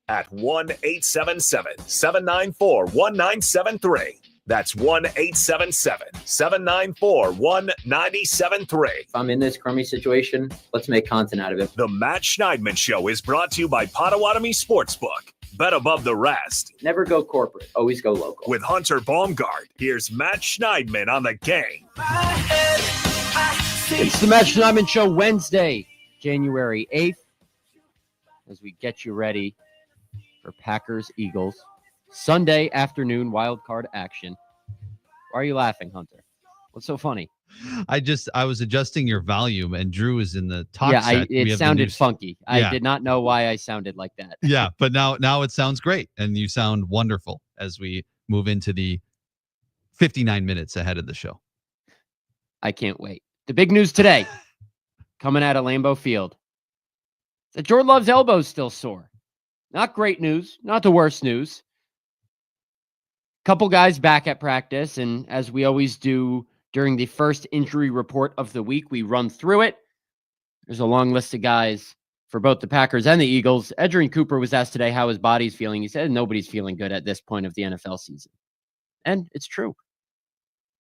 at 1-877-794-1973. That's 1-877-794-1973. If I'm in this crummy situation, let's make content out of it. The Matt Schneidman Show is brought to you by Potawatomi Sportsbook. Bet above the rest. Never go corporate. Always go local. With Hunter Baumgardt, here's Matt Schneidman on the game. It's the Matt Schneidman Show, Wednesday, January 8th, as we get you ready for Packers-Eagles. Sunday afternoon wild card action. Why are you laughing, Hunter? What's so funny? I was adjusting your volume, and Drew is in the talk set. It sounded funky. I did not know why I sounded like that. Yeah, but now it sounds great, and you sound wonderful as we move into the 59 minutes ahead of the show. I can't wait. The big news today, coming out of Lambeau Field, that Jordan Love's elbow is still sore. Not great news, not the worst news. Couple guys back at practice, and as we always do during the first injury report of the week, we run through it. There's a long list of guys for both the Packers and the Eagles. Edgerrin Cooper was asked today how his body's feeling. He said nobody's feeling good at this point of the NFL season. And it's true.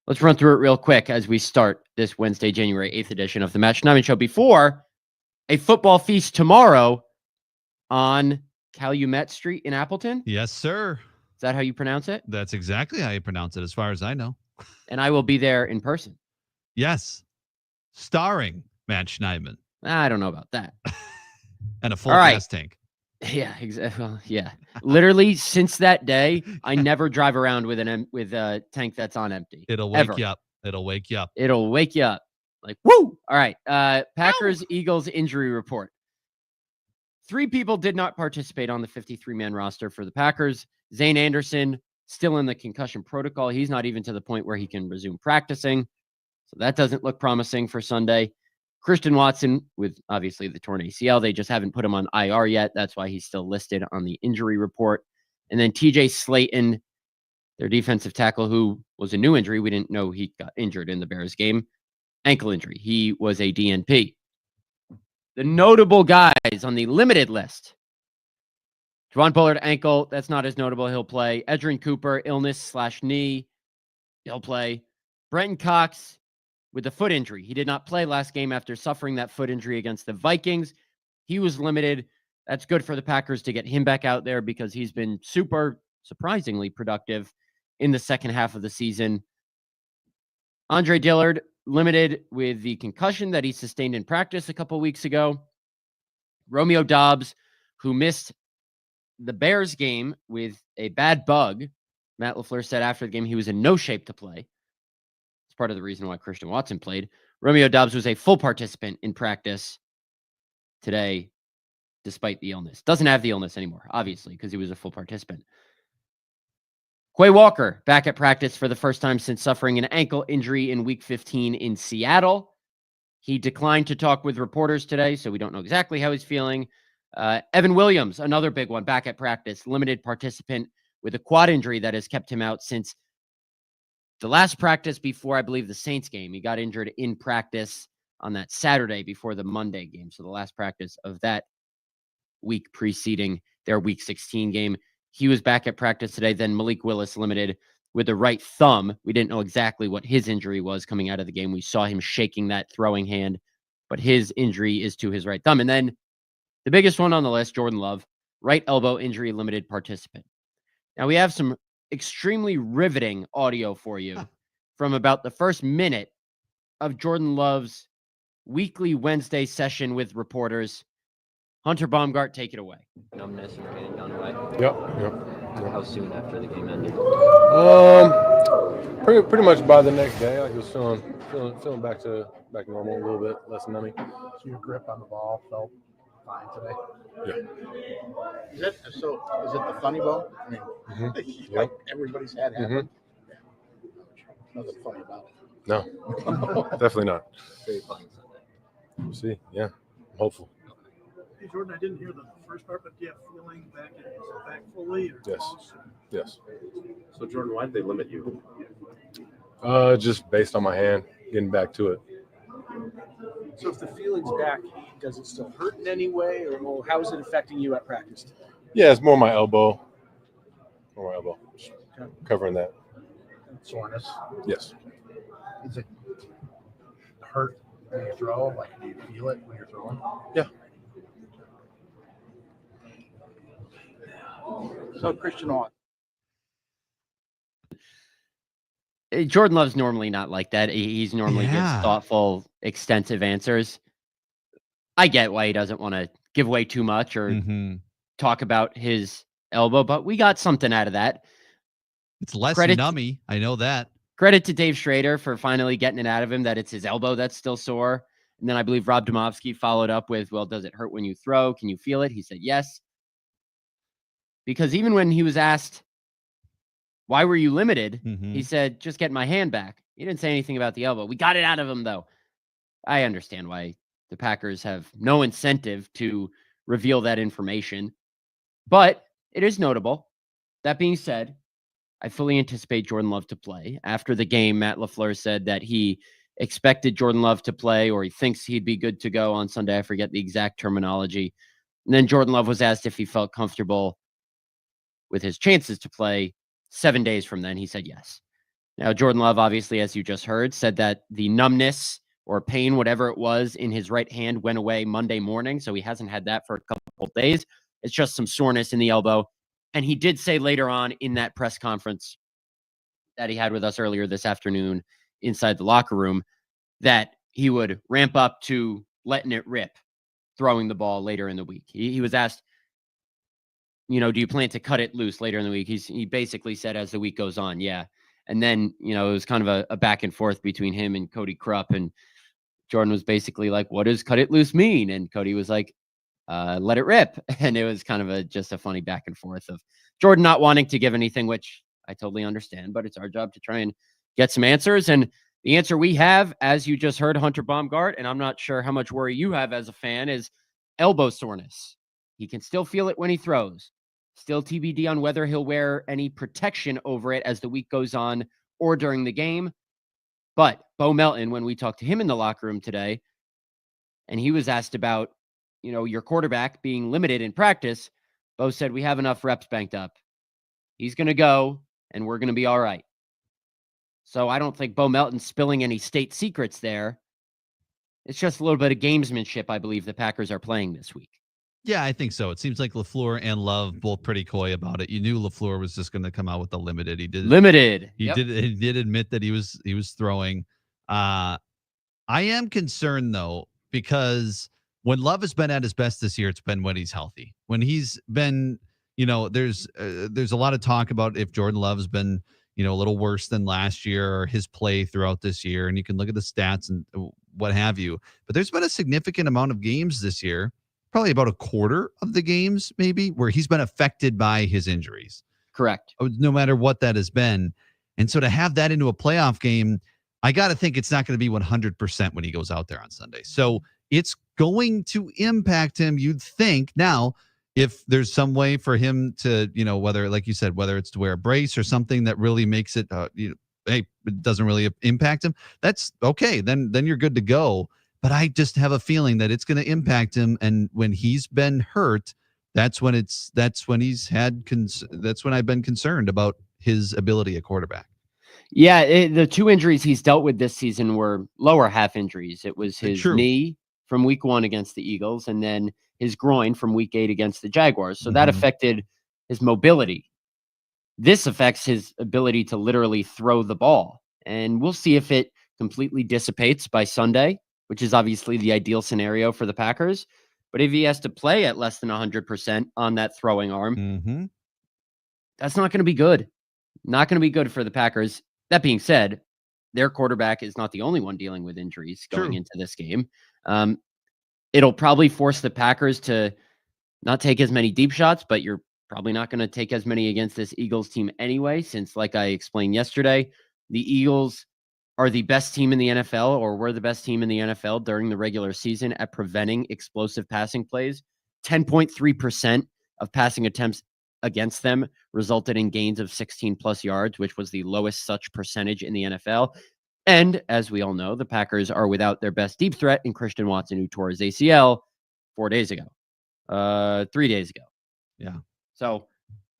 Let's run through it real quick as we start this Wednesday, January 8th edition of the Matt Schneidman Show before a football feast tomorrow on Calumet Street in Appleton. Yes, sir. Is that how you pronounce it? That's exactly how you pronounce it, as far as I know. And I will be there in person. Yes. Starring Matt Schneidman. I don't know about that. And a full gas tank. Yeah, exactly. Well, yeah. Literally, since that day, I never drive around with a tank that's on empty. It'll wake you up. It'll wake you up. It'll wake you up. Like, woo! All right. Packers-Eagles injury report. 3 people did not participate on the 53-man roster for the Packers. Zane Anderson, still in the concussion protocol. He's not even to the point where he can resume practicing. So that doesn't look promising for Sunday. Christian Watson, with obviously the torn ACL, they just haven't put him on IR yet. That's why he's still listed on the injury report. And then TJ Slayton, their defensive tackle, who was a new injury. We didn't know he got injured in the Bears game. Ankle injury. He was a DNP. The notable guys on the limited list. Javon Bullard, ankle. That's not as notable. He'll play. Edgerrin Cooper, illness/knee. He'll play. Brenton Cox with a foot injury. He did not play last game after suffering that foot injury against the Vikings. He was limited. That's good for the Packers to get him back out there because he's been surprisingly productive in the second half of the season. Andre Dillard, limited with the concussion that he sustained in practice a couple weeks ago. Romeo Doubs, who missed the Bears game with a bad bug. Matt LaFleur said after the game he was in no shape to play. It's part of the reason why Christian Watson played. Romeo Doubs was a full participant in practice today, despite the illness. Doesn't have the illness anymore, obviously, because he was a full participant. Quay Walker, back at practice for the first time since suffering an ankle injury in Week 15 in Seattle. He declined to talk with reporters today, so we don't know exactly how he's feeling. Evan Williams, another big one, back at practice, limited participant with a quad injury that has kept him out since the last practice before, I believe, the Saints game. He got injured in practice on that Saturday before the Monday game. So the last practice of that week preceding their Week 16 game. He was back at practice today. Then Malik Willis limited with the right thumb. We didn't know exactly what his injury was coming out of the game. We saw him shaking that throwing hand, but his injury is to his right thumb. And then the biggest one on the list, Jordan Love, right elbow injury limited participant. Now we have some extremely riveting audio for you from about the first minute of Jordan Love's weekly Wednesday session with reporters. Hunter Baumgardt, take it away. Numbness and getting gone away. Yep. How soon after the game ended? Pretty much by the next day, I was feeling back normal, a little bit less numbing. So your grip on the ball felt fine today. Yeah. Is it the funny bone? I mean, like everybody's had happened. Nothing funny about it. No, definitely not. Very funny Sunday. We'll see. Yeah, I'm hopeful. Hey, Jordan, I didn't hear the first part, but do you have feeling back fully or Yes. close? Yes. So, Jordan, why did they limit you? Just based on my hand, getting back to it. So if the feeling's back, does it still hurt in any way, or how is it affecting you at practice? Yeah, it's more my elbow. More my elbow. Just covering that. Soreness. Yes. Is it hurt when you throw? Like, do you feel it when you're throwing? Yeah. So Christian on. Jordan Love's normally not like that. He's normally gives Yeah. thoughtful, extensive answers. I get why he doesn't want to give away too much or Mhm. talk about his elbow, but we got something out of that. It's less Credit- nummy. I know that. Credit to Dave Schrader for finally getting it out of him that it's his elbow that's still sore. And then I believe Rob Domofsky followed up with, well, does it hurt when you throw? Can you feel it? He said yes. Because even when he was asked, why were you limited? Mhm. He said, just get my hand back. He didn't say anything about the elbow. We got it out of him, though. I understand why the Packers have no incentive to reveal that information, but it is notable. That being said, I fully anticipate Jordan Love to play. After the game, Matt LaFleur said that he expected Jordan Love to play, or he thinks he'd be good to go on Sunday. I forget the exact terminology. And then Jordan Love was asked if he felt comfortable with his chances to play 7 days from then. He said yes. Now, Jordan Love, obviously, as you just heard, said that the numbness or pain, whatever it was, in his right hand went away Monday morning. So he hasn't had that for a couple of days. It's just some soreness in the elbow. And he did say later on in that press conference that he had with us earlier this afternoon inside the locker room that he would ramp up to letting it rip, throwing the ball later in the week. He was asked, do you plan to cut it loose later in the week? He basically said as the week goes on, yeah. And then, it was kind of a back and forth between him and Cody Krupp. And Jordan was basically like, what does cut it loose mean? And Cody was like, let it rip. And it was kind of just a funny back and forth of Jordan not wanting to give anything, which I totally understand, but it's our job to try and get some answers. And the answer we have, as you just heard, Hunter Baumgardt, and I'm not sure how much worry you have as a fan, is elbow soreness. He can still feel it when he throws. Still TBD on whether he'll wear any protection over it as the week goes on or during the game. But Bo Melton, when we talked to him in the locker room today, and he was asked about, your quarterback being limited in practice, Bo said, we have enough reps banked up. He's going to go, and we're going to be all right. So I don't think Bo Melton's spilling any state secrets there. It's just a little bit of gamesmanship, I believe, the Packers are playing this week. Yeah, I think so. It seems like LaFleur and Love both pretty coy about it. You knew LaFleur was just going to come out with the limited. He did. Limited. He did admit that he was throwing. I am concerned though, because when Love has been at his best this year, it's been when he's healthy. When he's been, there's a lot of talk about if Jordan Love's been, a little worse than last year or his play throughout this year. And you can look at the stats and what have you. But there's been a significant amount of games this year, probably about a quarter of the games maybe, where he's been affected by his injuries. Correct. No matter what that has been. And so to have that into a playoff game, I got to think it's not going to be 100% when he goes out there on Sunday. So it's going to impact him, you'd think. Now, if there's some way for him to, whether, like you said, whether it's to wear a brace or something that really makes it, hey, it doesn't really impact him, that's okay. Then you're good to go. But I just have a feeling that it's going to impact him. And when he's been hurt, that's when I've been concerned about his ability at quarterback. Yeah, the two injuries he's dealt with this season were lower half injuries. It was his knee from week 1 against the Eagles, and then his groin from week 8 against the Jaguars. So that affected his mobility. This affects his ability to literally throw the ball. And we'll see if it completely dissipates by Sunday, which is obviously the ideal scenario for the Packers. But if he has to play at less than 100% on that throwing arm, that's not going to be good. Not going to be good for the Packers. That being said, their quarterback is not the only one dealing with injuries going into this game. It'll probably force the Packers to not take as many deep shots, but you're probably not going to take as many against this Eagles team anyway, since, like I explained yesterday, the Eagles are the best team in the NFL, or were the best team in the NFL during the regular season at preventing explosive passing plays. 10.3% of passing attempts against them resulted in gains of 16 plus yards, which was the lowest such percentage in the NFL. And as we all know, the Packers are without their best deep threat in Christian Watson, who tore his ACL 3 days ago. Yeah. So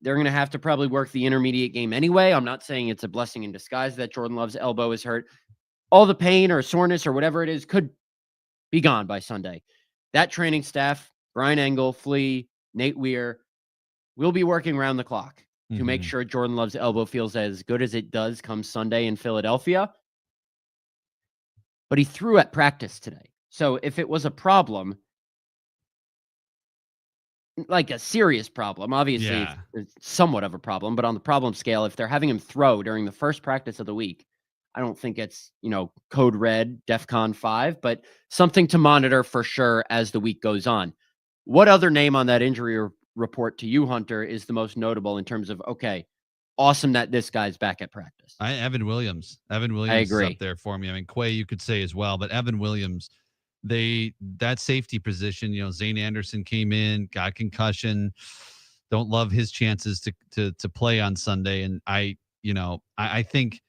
they're going to have to probably work the intermediate game anyway. I'm not saying it's a blessing in disguise that Jordan Love's elbow is hurt. All the pain or soreness or whatever it is could be gone by Sunday. That training staff, Brian Engel, Flea, Nate Weir, will be working around the clock to make sure Jordan Love's elbow feels as good as it does come Sunday in Philadelphia. But he threw at practice today. So if it was a problem, like a serious problem, obviously it's somewhat of a problem, but on the problem scale, if they're having him throw during the first practice of the week, I don't think it's, code red, DEFCON 5, but something to monitor for sure as the week goes on. What other name on that injury report to you, Hunter, is the most notable in terms of, okay, awesome that this guy's back at practice? Evan Williams. Evan Williams is up there for me. I mean, Quay, you could say as well, but Evan Williams, that safety position, Zane Anderson came in, got concussion. Don't love his chances to play on Sunday. And I think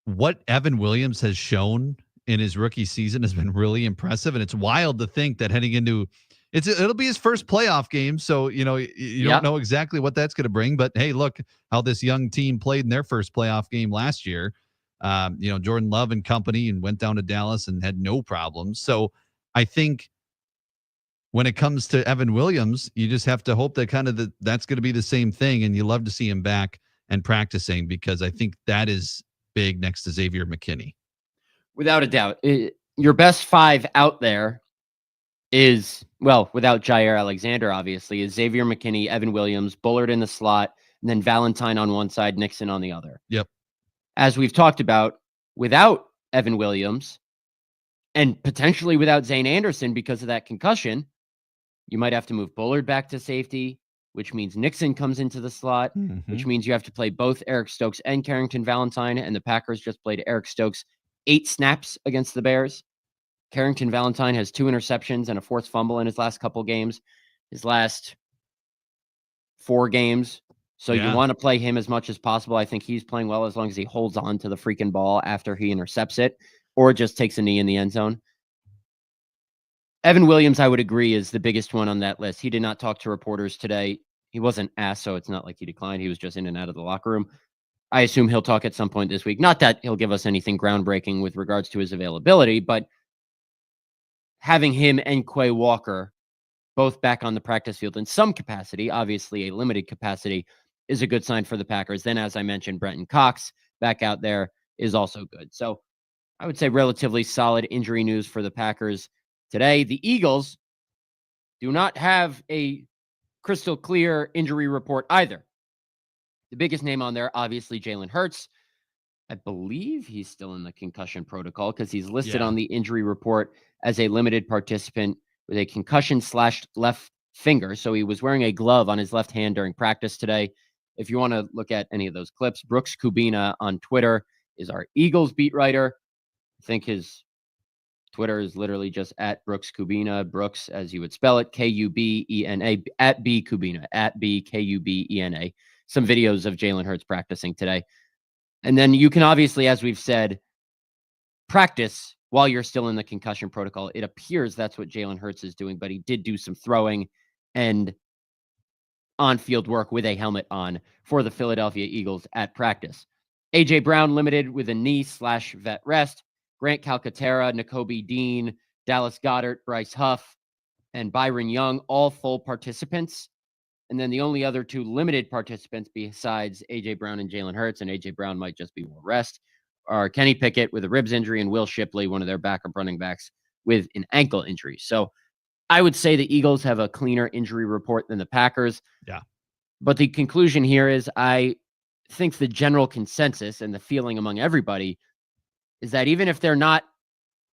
what Evan Williams has shown in his rookie season has been really impressive. And it's wild to think that heading into it'll be his first playoff game. So, you don't know exactly what that's going to bring, but hey, look how this young team played in their first playoff game last year. Jordan Love and company, and went down to Dallas and had no problems. So I think when it comes to Evan Williams, you just have to hope that that's going to be the same thing. And you love to see him back and practicing, because I think that is big next to Xavier McKinney. Without a doubt. Your best 5 out there is, well, without Jair Alexander, obviously, is Xavier McKinney, Evan Williams, Bullard in the slot, and then Valentine on one side, Nixon on the other. Yep. As we've talked about, without Evan Williams and potentially without Zane Anderson because of that concussion, you might have to move Bullard back to safety, which means Nixon comes into the slot, which means you have to play both Eric Stokes and Carrington Valentine, and the Packers just played Eric Stokes 8 snaps against the Bears. Carrington Valentine has 2 interceptions and a forced fumble in his last couple games, his last 4 games. So you want to play him as much as possible. I think he's playing well as long as he holds on to the freaking ball after he intercepts it or just takes a knee in the end zone. Evan Williams, I would agree, is the biggest one on that list. He did not talk to reporters today. He wasn't asked, so it's not like he declined. He was just in and out of the locker room. I assume he'll talk at some point this week. Not that he'll give us anything groundbreaking with regards to his availability, but having him and Quay Walker both back on the practice field in some capacity, obviously a limited capacity, is a good sign for the Packers. Then, as I mentioned, Brenton Cox back out there is also good. So I would say relatively solid injury news for the Packers today. The Eagles do not have a crystal clear injury report either. The biggest name on there, obviously, Jalen Hurts. I believe he's still in the concussion protocol because he's listed on the injury report as a limited participant with a concussion/left finger. So he was wearing a glove on his left hand during practice today. If you want to look at any of those clips, Brooks Kubina on Twitter is our Eagles beat writer. I think his Twitter is literally just at Brooks Kubina, Brooks as you would spell it, Kubena, at B Kubina, at B Kubena. Some videos of Jalen Hurts practicing today. And then you can obviously, as we've said, practice while you're still in the concussion protocol. It appears that's what Jalen Hurts is doing, but he did do some throwing and on-field work with a helmet on for the Philadelphia Eagles at practice. A.J. Brown limited with a knee/vet rest. Grant Calcaterra, Nakobe Dean, Dallas Goedert, Bryce Huff, and Byron Young, all full participants. And then the only other 2 limited participants besides A.J. Brown and Jalen Hurts, and A.J. Brown might just be more rest, are Kenny Pickett with a ribs injury and Will Shipley, one of their backup running backs, with an ankle injury. So I would say the Eagles have a cleaner injury report than the Packers. Yeah. But the conclusion here is I think the general consensus and the feeling among everybody is that even if they're not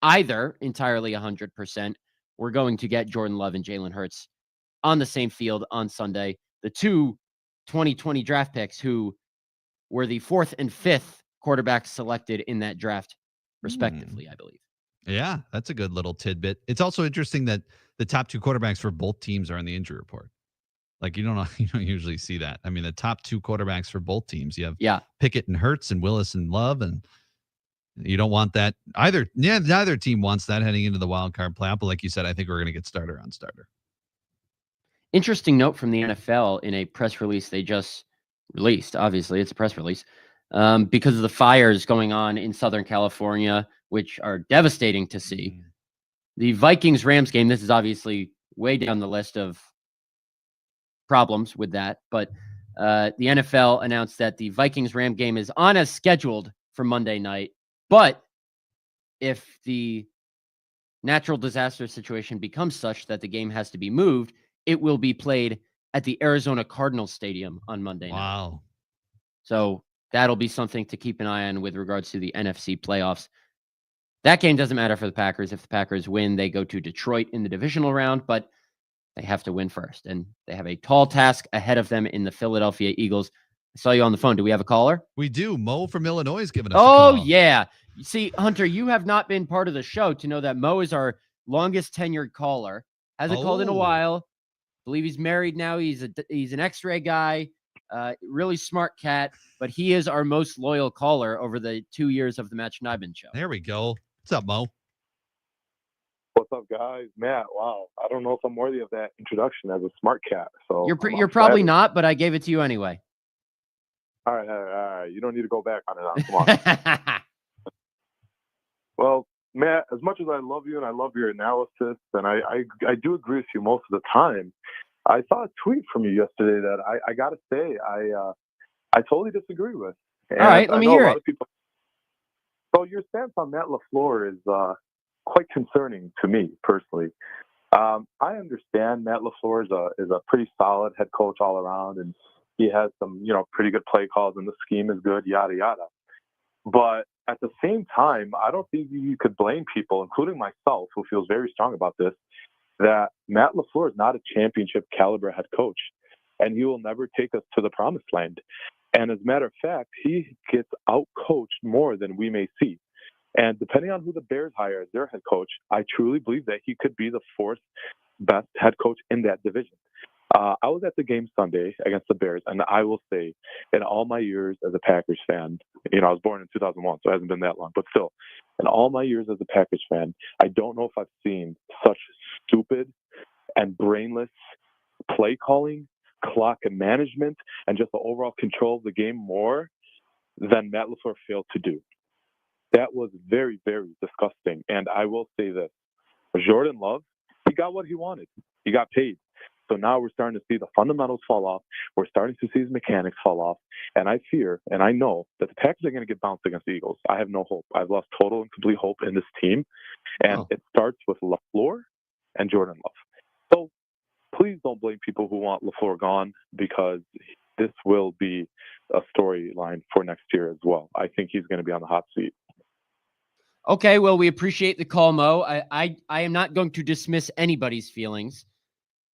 either entirely 100%, we're going to get Jordan Love and Jalen Hurts on the same field on Sunday. The 2 2020 draft picks who were the 4th and 5th quarterbacks selected in that draft, respectively, I believe. Yeah, that's a good little tidbit. It's also interesting that the top 2 quarterbacks for both teams are in the injury report. Like you don't usually see that. I mean, the top 2 quarterbacks for both teams. You have Pickett and Hurts and Willis and Love, and you don't want that either. Yeah, neither team wants that heading into the wild card playoff. But like you said, I think we're going to get starter on starter. Interesting note from the NFL in a press release they just released. Obviously, it's a press release because of the fires going on in Southern California, which are devastating to see. The Vikings-Rams game, this is obviously way down the list of problems with that, but the NFL announced that the Vikings-Ram game is on as scheduled for Monday night, but if the natural disaster situation becomes such that the game has to be moved, it will be played at the Arizona Cardinals Stadium on Monday night. Wow. So that'll be something to keep an eye on with regards to the NFC playoffs. That game doesn't matter for the Packers. If the Packers win, they go to Detroit in the divisional round, but they have to win first. And they have a tall task ahead of them in the Philadelphia Eagles. I saw you on the phone. Do we have a caller? We do. Mo from Illinois is giving us a call. Oh, yeah. See, Hunter, you have not been part of the show to know that Mo is our longest tenured caller. Hasn't called in a while. I believe he's married now. He's an X-ray guy. Really smart cat, but he is our most loyal caller over the 2 years of the Matt Schneidman show. There we go. What's up, Mo? What's up, guys? Matt, wow. I don't know if I'm worthy of that introduction as a smart cat. So You're probably not, but I gave it to you anyway. All right. You don't need to go back on it now. Come on. Well, Matt, as much as I love you and I love your analysis, and I do agree with you most of the time, I saw a tweet from you yesterday that I got to say I totally disagree with. And all right, let me hear it. So your stance on Matt LaFleur is quite concerning to me personally. I understand Matt LaFleur is a pretty solid head coach all around, and he has some pretty good play calls, and the scheme is good, yada yada. But at the same time, I don't think you could blame people, including myself, who feels very strong about this, that Matt LaFleur is not a championship caliber head coach, and he will never take us to the promised land. And as a matter of fact, he gets out-coached more than we may see. And depending on who the Bears hire as their head coach, I truly believe that he could be the fourth best head coach in that division. I was at the game Sunday against the Bears, and I will say, in all my years as a Packers fan, I was born in 2001, so it hasn't been that long, but still, in all my years as a Packers fan, I don't know if I've seen such stupid and brainless play calling, clock and management, and just the overall control of the game more than Matt LaFleur failed to do. That was very, very disgusting. And I will say this. Jordan Love, he got what he wanted. He got paid. So now we're starting to see the fundamentals fall off. We're starting to see his mechanics fall off. And I fear, and I know, that the Packers are going to get bounced against the Eagles. I have no hope. I've lost total and complete hope in this team. And It starts with LaFleur and Jordan Love. So please don't blame people who want LaFleur gone, because this will be a storyline for next year as well. I think he's going to be on the hot seat. Okay, well, we appreciate the call, Mo. I am not going to dismiss anybody's feelings.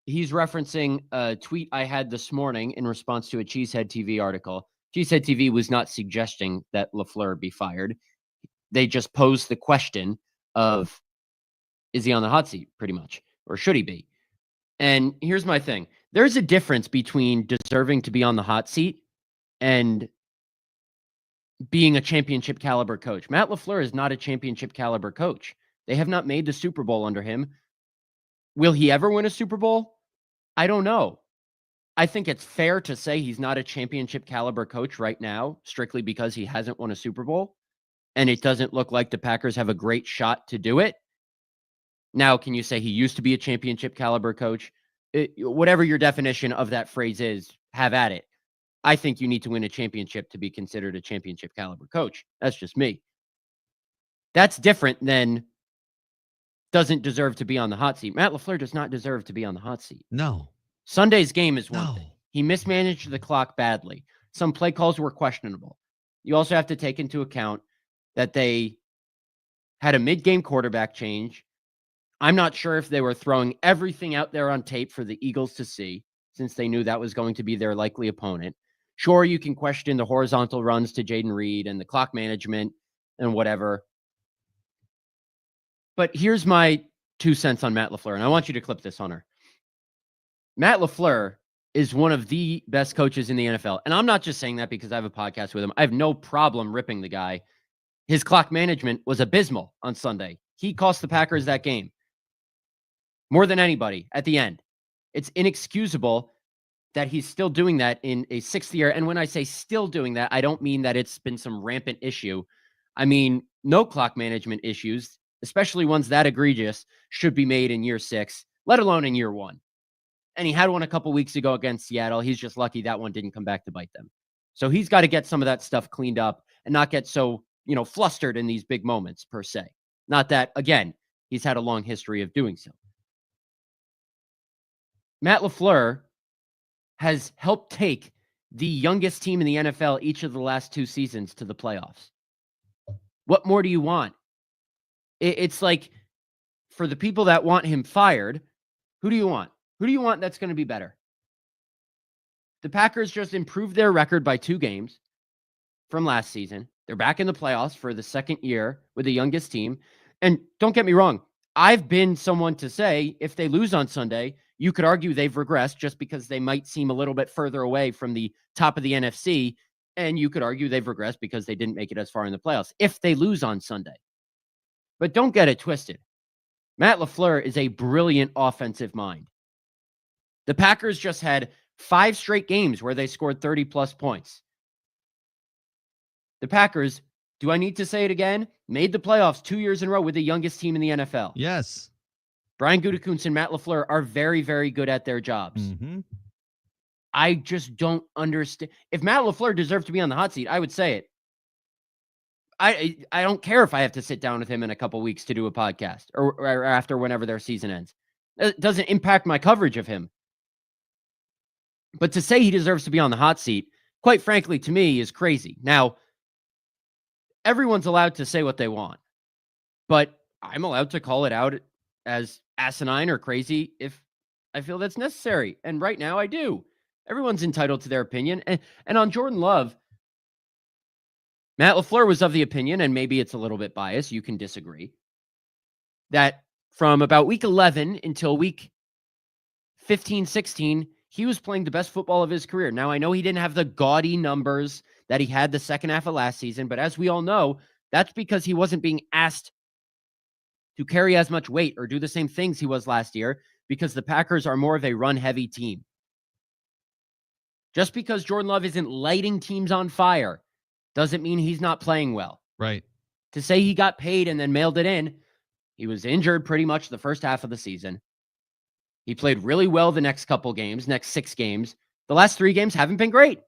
He's referencing a tweet I had this morning in response to a Cheesehead TV article. Cheesehead TV was not suggesting that LaFleur be fired. They just posed the question of, is he on the hot seat, pretty much, or should he be? And here's my thing. There's a difference between deserving to be on the hot seat and being a championship caliber coach. Matt LaFleur is not a championship caliber coach. They have not made the Super Bowl under him. Will he ever win a Super Bowl? I don't know. I think it's fair to say he's not a championship caliber coach right now, strictly because he hasn't won a Super Bowl. And it doesn't look like the Packers have a great shot to do it. Now, can you say he used to be a championship caliber coach? Whatever your definition of that phrase is, have at it. I think you need to win a championship to be considered a championship caliber coach. That's just me. That's different than doesn't deserve to be on the hot seat. Matt LaFleur does not deserve to be on the hot seat. No. Sunday's game is one thing. He mismanaged the clock badly. Some play calls were questionable. You also have to take into account that they had a mid-game quarterback change. I'm not sure if they were throwing everything out there on tape for the Eagles to see, since they knew that was going to be their likely opponent. Sure, you can question the horizontal runs to Jaden Reed and the clock management and whatever. But here's my 2 cents on Matt LaFleur, and I want you to clip this, Hunter. Matt LaFleur is one of the best coaches in the NFL. And I'm not just saying that because I have a podcast with him. I have no problem ripping the guy. His clock management was abysmal on Sunday. He cost the Packers that game more than anybody at the end. It's inexcusable that he's still doing that in a 6th year. And when I say still doing that, I don't mean that it's been some rampant issue. I mean, no clock management issues, especially ones that egregious, should be made in year 6, let alone in year 1. And he had one a couple weeks ago against Seattle. He's just lucky that one didn't come back to bite them. So he's got to get some of that stuff cleaned up and not get so, flustered in these big moments per se. Not that, again, he's had a long history of doing so. Matt LaFleur has helped take the youngest team in the NFL each of the last 2 seasons to the playoffs. What more do you want? It's like, for the people that want him fired, who do you want? Who do you want that's going to be better? The Packers just improved their record by 2 games from last season. They're back in the playoffs for the 2nd year with the youngest team. And don't get me wrong, I've been someone to say if they lose on Sunday, you could argue they've regressed just because they might seem a little bit further away from the top of the NFC. And you could argue they've regressed because they didn't make it as far in the playoffs if they lose on Sunday. But don't get it twisted. Matt LaFleur is a brilliant offensive mind. The Packers just had 5 straight games where they scored 30-plus points. The Packers, do I need to say it again? Made the playoffs 2 years in a row with the youngest team in the NFL. Yes. Brian Gutekunst and Matt LaFleur are very, very good at their jobs. Mm-hmm. I just don't understand. If Matt LaFleur deserved to be on the hot seat, I would say it. I don't care if I have to sit down with him in a couple weeks to do a podcast or after whenever their season ends. It doesn't impact my coverage of him. But to say he deserves to be on the hot seat, quite frankly, to me, is crazy. Now, everyone's allowed to say what they want, but I'm allowed to call it out as asinine or crazy if I feel that's necessary. And right now I do. Everyone's entitled to their opinion. And on Jordan Love, Matt LaFleur was of the opinion, and maybe it's a little bit biased, you can disagree, that from about week 11 until week 15, 16, he was playing the best football of his career. Now, I know he didn't have the gaudy numbers that he had the second half of last season, but as we all know, that's because he wasn't being asked to carry as much weight or do the same things he was last year, because the Packers are more of a run-heavy team. Just because Jordan Love isn't lighting teams on fire doesn't mean he's not playing well. Right. To say he got paid and then mailed it in, he was injured pretty much the first half of the season. He played really well the next couple games, next 6 games. The last 3 games haven't been great.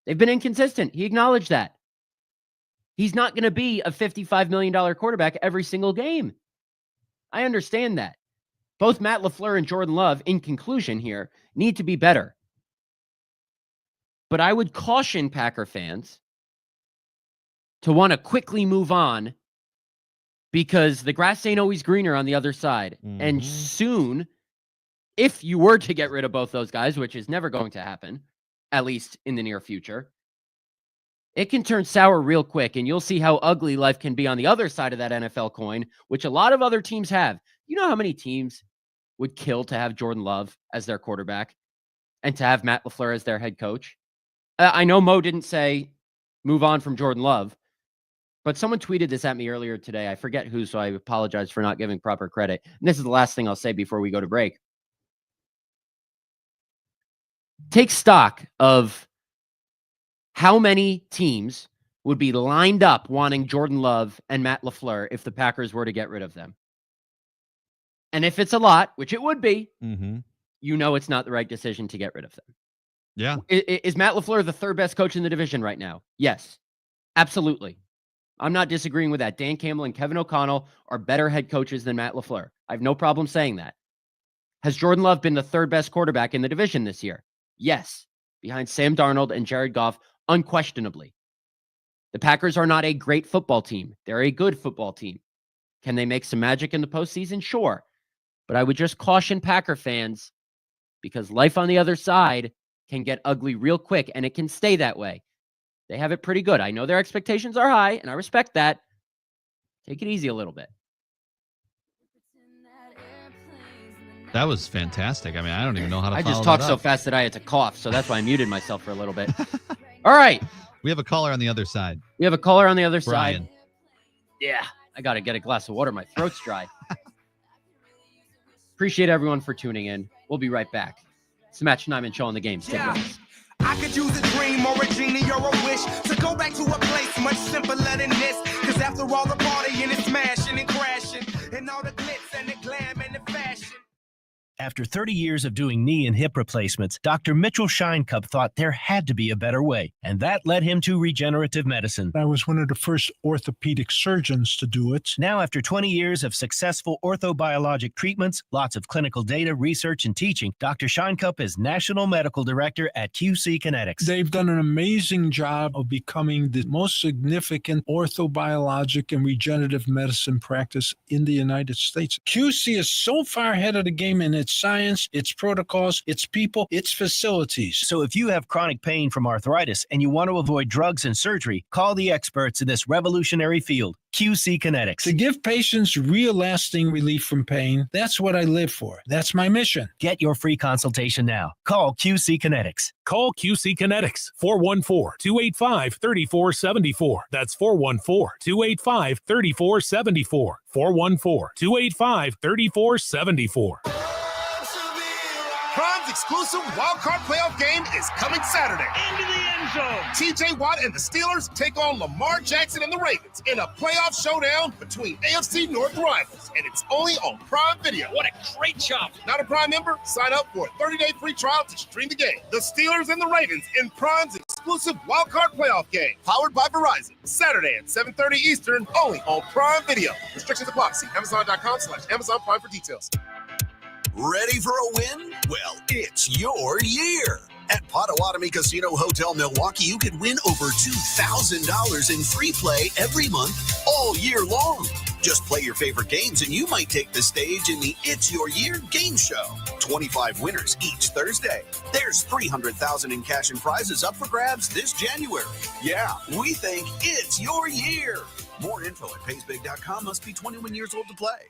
They've been inconsistent. He acknowledged that. He's not going to be a $55 million quarterback every single game. I understand that. Both Matt LaFleur and Jordan Love, in conclusion here, need to be better. But I would caution Packer fans to want to quickly move on, because the grass ain't always greener on the other side. Mm-hmm. And soon, if you were to get rid of both those guys, which is never going to happen, at least in the near future, it can turn sour real quick, and you'll see how ugly life can be on the other side of that NFL coin, which a lot of other teams have. You know how many teams would kill to have Jordan Love as their quarterback and to have Matt LaFleur as their head coach? I know Mo didn't say move on from Jordan Love, but someone tweeted this at me earlier today. I forget who, so I apologize for not giving proper credit. And this is the last thing I'll say before we go to break. Take stock of how many teams would be lined up wanting Jordan Love and Matt LaFleur if the Packers were to get rid of them. And if it's a lot, which it would be, you know it's not the right decision to get rid of them. Yeah. Is Matt LaFleur the 3rd best coach in the division right now? Yes, absolutely. I'm not disagreeing with that. Dan Campbell and Kevin O'Connell are better head coaches than Matt LaFleur. I have no problem saying that. Has Jordan Love been the 3rd best quarterback in the division this year? Yes, behind Sam Darnold and Jared Goff, unquestionably. The Packers are not a great football team. They're a good football team. Can they make some magic in the postseason? Sure. But I would just caution Packer fans, because life on the other side can get ugly real quick, and it can stay that way. They have it pretty good. I know their expectations are high, and I respect that. Take it easy a little bit. That was fantastic. I mean, I don't even know how to I follow just talked that so up. fast that I had to cough, so that's why I muted myself for a little bit. All right. We have a caller on the other side. We have a caller on the other Brian. side. Yeah, I got to get a glass of water. My throat's dry. Appreciate everyone for tuning in. We'll We'll be right back. It's the Matt Schneidman Show on the game. Stay with us. I could use a dream or a genie or a wish to go back to a place much simpler than this. Cause after all the partying and smashing and crashing and all the glitz and the glam and the fashion. After 30 years of doing knee and hip replacements, Dr. Mitchell Scheinkup thought there had to be a better way, and that led him to regenerative medicine. I was one of the first orthopedic surgeons to do it. Now, after 20 years of successful orthobiologic treatments, lots of clinical data, research, and teaching, Dr. Scheinkup is National Medical Director at QC Kinetics. They've done an amazing job of becoming the most significant orthobiologic and regenerative medicine practice in the United States. QC is so far ahead of the game in its science, its protocols, its people, its facilities. So if you have chronic pain from arthritis and you want to avoid drugs and surgery, call the experts in this revolutionary field, QC Kinetics. To give patients real lasting relief from pain, that's what I live for. That's my mission. Get your free consultation now. Call QC Kinetics. Call QC Kinetics, 414-285-3474. That's 414-285-3474. 414-285-3474. Prime's exclusive wildcard playoff game is coming Saturday. Into the end zone. TJ Watt and the Steelers take on Lamar Jackson and the Ravens in a playoff showdown between AFC North rivals. And it's only on Prime Video. What a great job. Not a Prime member? Sign up for a 30-day free trial to stream the game. The Steelers and the Ravens in Prime's exclusive wildcard playoff game. Powered by Verizon. Saturday at 7:30 Eastern, only on Prime Video. Restrictions apply. See Amazon.com/Amazon Prime for details. Ready for a win? Well, it's your year. At Potawatomi Casino Hotel Milwaukee, you can win over $2,000 in free play every month, all year long. Just play your favorite games and you might take the stage in the It's Your Year game show. 25 winners each Thursday. There's $300,000 in cash and prizes up for grabs this January. Yeah, we think it's your year. More info at paysbig.com. Must be 21 years old to play.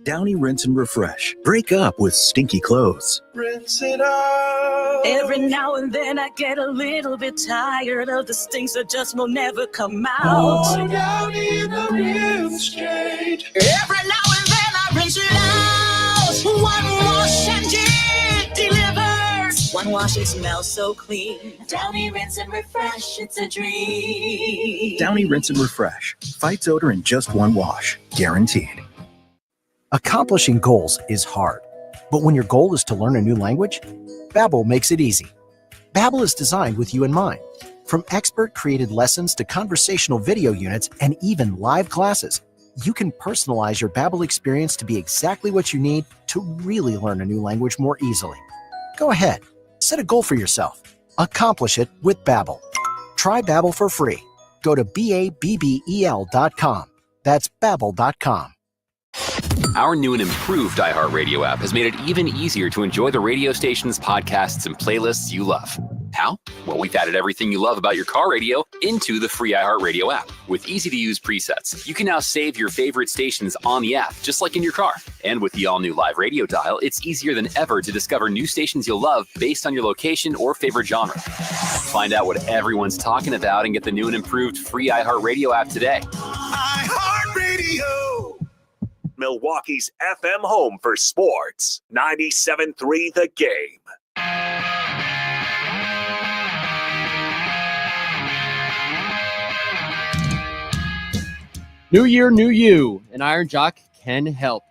Downy Rinse and Refresh. Break up with stinky clothes. Rinse it out. Every now and then I get a little bit tired of the stinks that just will never come out. Oh, Downy the rinse change. Every now and then I rinse it out. One wash and it delivers. One wash, it smells so clean. Downy Rinse and Refresh, it's a dream. Downy Rinse and Refresh. Fights odor in just one wash. Guaranteed. Accomplishing goals is hard, but when your goal is to learn a new language, Babbel makes it easy. Babbel is designed with you in mind. From expert-created lessons to conversational video units and even live classes, you can personalize your Babbel experience to be exactly what you need to really learn a new language more easily. Go ahead, set a goal for yourself. Accomplish it with Babbel. Try Babbel for free. Go to babbel.com. That's babbel.com. Our new and improved iHeartRadio app has made it even easier to enjoy the radio station's podcasts and playlists you love. How? Well, we've added everything you love about your car radio into the free iHeartRadio app. With easy-to-use presets, you can now save your favorite stations on the app, just like in your car. And with the all-new live radio dial, it's easier than ever to discover new stations you'll love based on your location or favorite genre. Find out what everyone's talking about and get the new and improved free iHeartRadio app today. iHeartRadio. Milwaukee's FM home for sports. 97.3 The Game. New year, new you. And Iron Jock can help.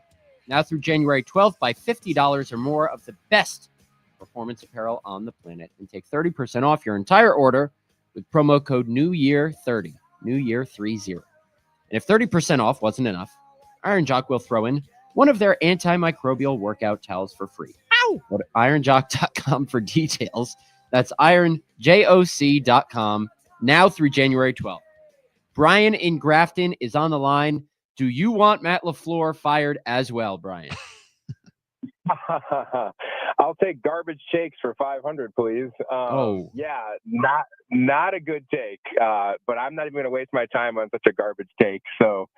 Now through January 12th, buy $50 or more of the best performance apparel on the planet and take 30% off your entire order with promo code NEWYEAR30. New Year 30. And if 30% off wasn't enough, Iron Jock will throw in one of their antimicrobial workout towels for free. Ow! Go to ironjock.com for details. That's ironjoc.com now through January 12th. Brian in Grafton is on the line. Do you want Matt LaFleur fired as well, Brian? I'll take garbage takes for 500, please. Yeah, not a good take, but I'm not even going to waste my time on such a garbage take. So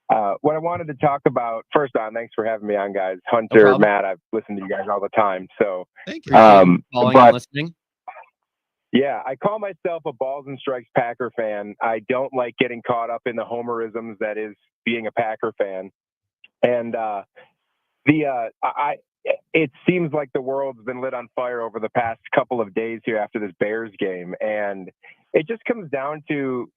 what I wanted to talk about, first on, thanks for having me on, guys. Hunter, Matt, I've listened to you guys all the time. So thank you. Following and listening. Yeah, I call myself a balls and strikes Packer fan. I don't like getting caught up in the homerisms that is being a Packer fan. And it seems like the world's been lit on fire over the past couple of days here after this Bears game. And it just comes down to,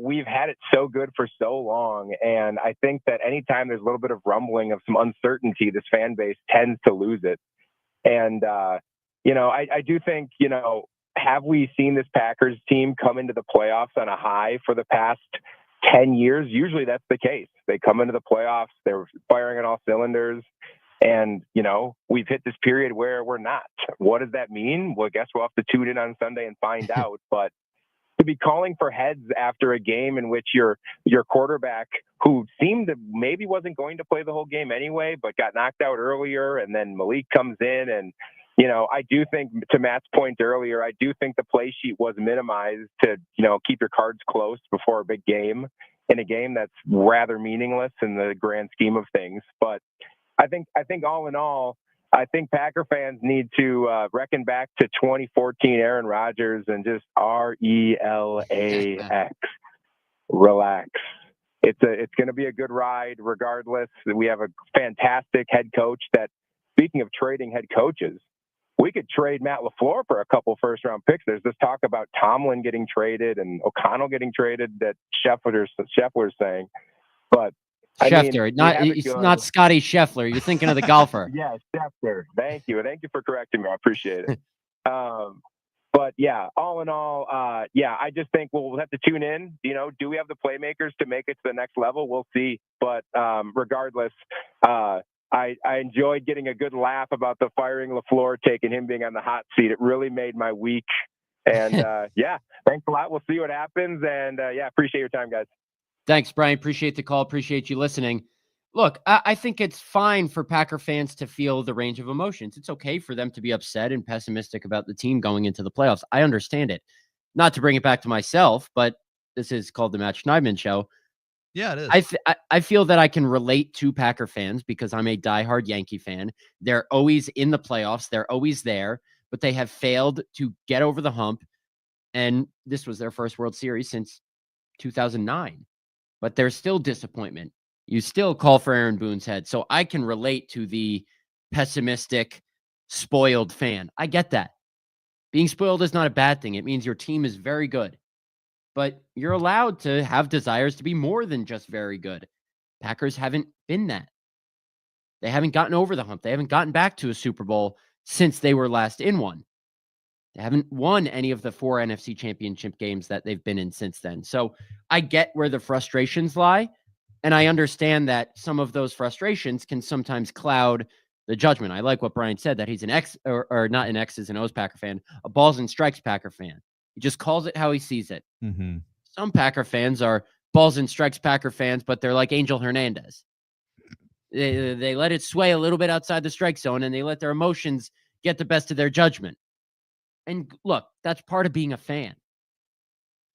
we've had it so good for so long. And I think that anytime there's a little bit of rumbling of some uncertainty, this fan base tends to lose it. And, I do think, have we seen this Packers team come into the playoffs on a high for the past 10 years? Usually that's the case. They come into the playoffs, they're firing on all cylinders. And, we've hit this period where we're not. What does that mean? Well, I guess we'll have to tune in on Sunday and find out. But to be calling for heads after a game in which your quarterback, who seemed to maybe wasn't going to play the whole game anyway, but got knocked out earlier, and then Malik comes in and, I do think, to Matt's point earlier, I do think the play sheet was minimized to, keep your cards close before a big game, in a game that's rather meaningless in the grand scheme of things. But I think all in all, I think Packer fans need to reckon back to 2014 Aaron Rodgers and just RELAX. Relax. It's going to be a good ride regardless. We have a fantastic head coach that, speaking of trading head coaches, we could trade Matt LaFleur for a couple first-round picks. There's this talk about Tomlin getting traded and O'Connell getting traded that Scheffler's saying. But Schefter, not Scotty Scheffler. You're thinking of the golfer. Yeah, Schefter. Thank you for correcting me. I appreciate it. But yeah, all in all, I just think we'll have to tune in. Do we have the playmakers to make it to the next level? We'll see. But regardless, I enjoyed getting a good laugh about the firing LaFleur take and him being on the hot seat. It really made my week. And thanks a lot. We'll see what happens. And appreciate your time, guys. Thanks, Brian. Appreciate the call. Appreciate you listening. Look, I think it's fine for Packer fans to feel the range of emotions. It's okay for them to be upset and pessimistic about the team going into the playoffs. I understand it. Not to bring it back to myself, but this is called the Matt Schneidman Show. Yeah, it is. I feel that I can relate to Packer fans because I'm a diehard Yankee fan. They're always in the playoffs. They're always there, but they have failed to get over the hump. And this was their first World Series since 2009. But there's still disappointment. You still call for Aaron Boone's head. So I can relate to the pessimistic, spoiled fan. I get that. Being spoiled is not a bad thing. It means your team is very good. But you're allowed to have desires to be more than just very good. Packers haven't been that. They haven't gotten over the hump. They haven't gotten back to a Super Bowl since they were last in one. They haven't won any of the 4 NFC championship games that they've been in since then. So I get where the frustrations lie. And I understand that some of those frustrations can sometimes cloud the judgment. I like what Brian said, that he's an X, or not an X's and O's Packer fan, a balls and strikes Packer fan. He just calls it how he sees it. Mm-hmm. Some Packer fans are balls and strikes Packer fans, but they're like Angel Hernandez. They let it sway a little bit outside the strike zone, and they let their emotions get the best of their judgment. And look, that's part of being a fan.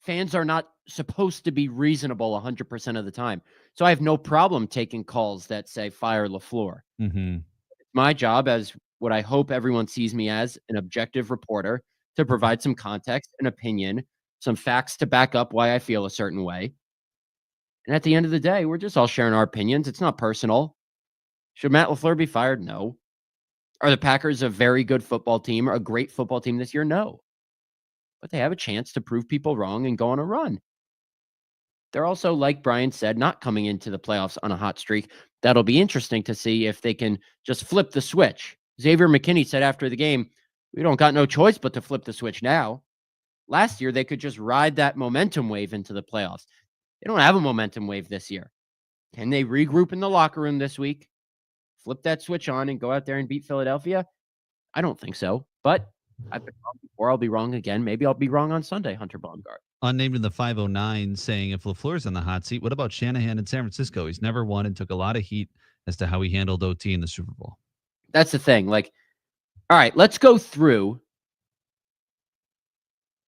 Fans are not supposed to be reasonable 100% of the time. So I have no problem taking calls that say fire LaFleur. Mm-hmm. It's my job, as what I hope everyone sees me as, an objective reporter, to provide some context, an opinion, some facts to back up why I feel a certain way. And at the end of the day, we're just all sharing our opinions. It's not personal. Should Matt LaFleur be fired? No. Are the Packers a very good football team or a great football team this year? No. But they have a chance to prove people wrong and go on a run. They're also, like Brian said, not coming into the playoffs on a hot streak. That'll be interesting to see if they can just flip the switch. Xavier McKinney said after the game, we don't got no choice but to flip the switch now. Last year, they could just ride that momentum wave into the playoffs. They don't have a momentum wave this year. Can they regroup in the locker room this week, flip that switch on, and go out there and beat Philadelphia? I don't think so. But I've been wrong before. I'll be wrong again. Maybe I'll be wrong on Sunday, Hunter Baumgardt. Unnamed in the 509 saying, if LaFleur's in the hot seat, what about Shanahan in San Francisco? He's never won and took a lot of heat as to how he handled OT in the Super Bowl. That's the thing. Like, all right, let's go through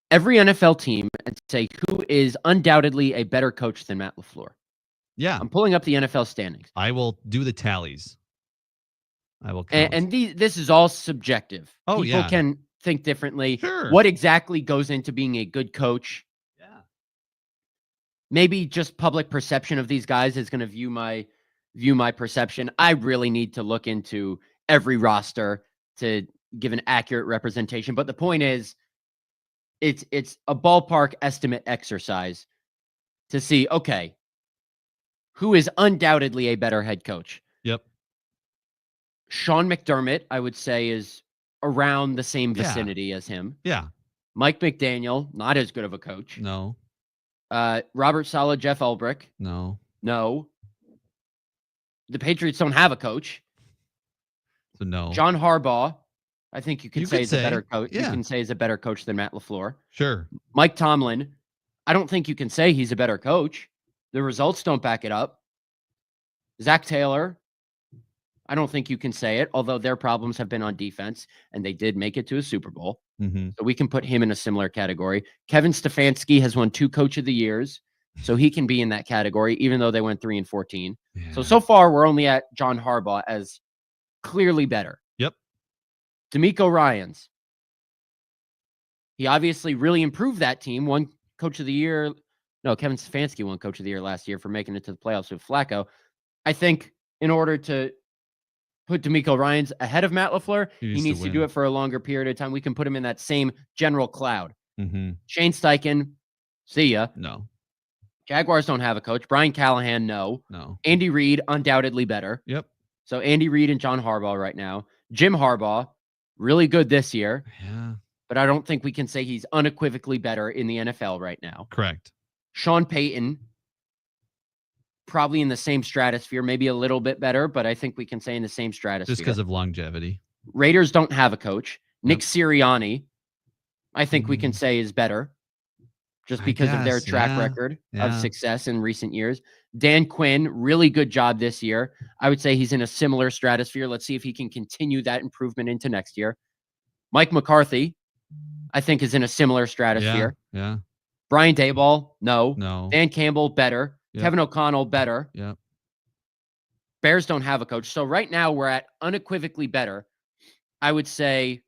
every NFL team and say who is undoubtedly a better coach than Matt LaFleur. Yeah. I'm pulling up the NFL standings. I will do the tallies. I will count. And this is all subjective. Oh, People yeah. can think differently. Sure. What exactly goes into being a good coach? Yeah. Maybe just public perception of these guys is going to view my perception. I really need to look into every roster to give an accurate representation. But the point is, it's a ballpark estimate exercise to see, okay, who is undoubtedly a better head coach. Yep. Sean McDermott, I would say, is around the same vicinity as him. Yeah. Mike McDaniel, not as good of a coach. No. Robert Saleh, Jeff Ulbrich. No. No. The Patriots don't have a coach. So no. John Harbaugh, I think you can say is a better coach. Yeah. You can say is a better coach than Matt LaFleur. Sure. Mike Tomlin, I don't think you can say he's a better coach. The results don't back it up. Zach Taylor, I don't think you can say it, although their problems have been on defense, and they did make it to a Super Bowl. Mm-hmm. So we can put him in a similar category. Kevin Stefanski has won 2 Coach of the Years, so he can be in that category, even though they went 3-14. Yeah. So far, we're only at John Harbaugh as clearly better. Yep. DeMeco Ryans. He obviously really improved that team. Won Coach of the Year. No, Kevin Stefanski won Coach of the Year last year for making it to the playoffs with Flacco. I think in order to put DeMeco Ryans ahead of Matt LaFleur, he needs to do it for a longer period of time. We can put him in that same general cloud. Mm-hmm. Shane Steichen, see ya. No. Jaguars don't have a coach. Brian Callahan, no. No. Andy Reid, undoubtedly better. Yep. So Andy Reid and John Harbaugh right now. Jim Harbaugh, really good this year. Yeah. But I don't think we can say he's unequivocally better in the NFL right now. Correct. Sean Payton, probably in the same stratosphere, maybe a little bit better, but I think we can say in the same stratosphere. Just because of longevity. Raiders don't have a coach. Nick Sirianni, I think we can say is better just because of their track record of success in recent years. Dan Quinn, really good job this year. I would say he's in a similar stratosphere. Let's see if he can continue that improvement into next year. Mike McCarthy, I think, is in a similar stratosphere. Yeah. Brian Daboll, no. No. Dan Campbell, better. Yep. Kevin O'Connell, better. Yeah. Bears don't have a coach. So right now we're at unequivocally better. I would say